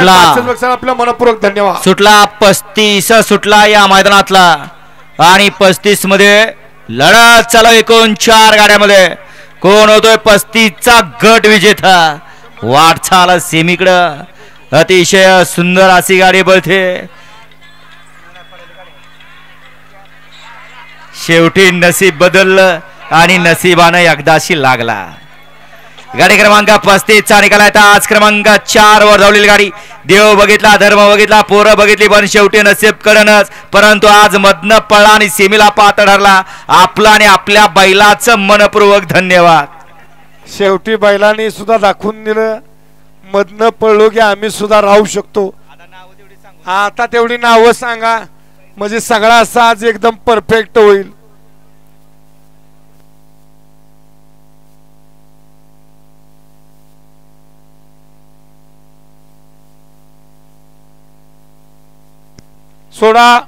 सुटला आपल्या मनपूर्वक धन्यवाद. सुटला 35 सुटला या मैदानातला आणि 35 मध्ये लढत चालू एकूण 4 गाड्यामध्ये. कोण होतोय 35चा गट विजेता. वाटचाल सेमीकडं अतिशय सुंदर अशी गाडी बळते. शेवटी नसीब बदललं आणि नशिबानं एकदाशी लागला. गाडी क्रमांक 35 चा निकाल आहे. आज क्रमांक 4 वर धावलेली गाडी. देव बघितला, धर्म बघितला, पोरं बघितली, पण शेवटी नसीब कडनच. परंतु आज मधनं पळला आणि सेमीला पात्र ठरला. आपला आणि आपल्या बैलाचं मनपूर्वक धन्यवाद. शेवटी बैलांनी सुद्धा दाखवून दिलं मधनं पळलो की आम्ही सुद्धा राहू शकतो. आता तेवढी नावं सांगा म्हणजे सगळा साज एकदम परफेक्ट होईल. सोडा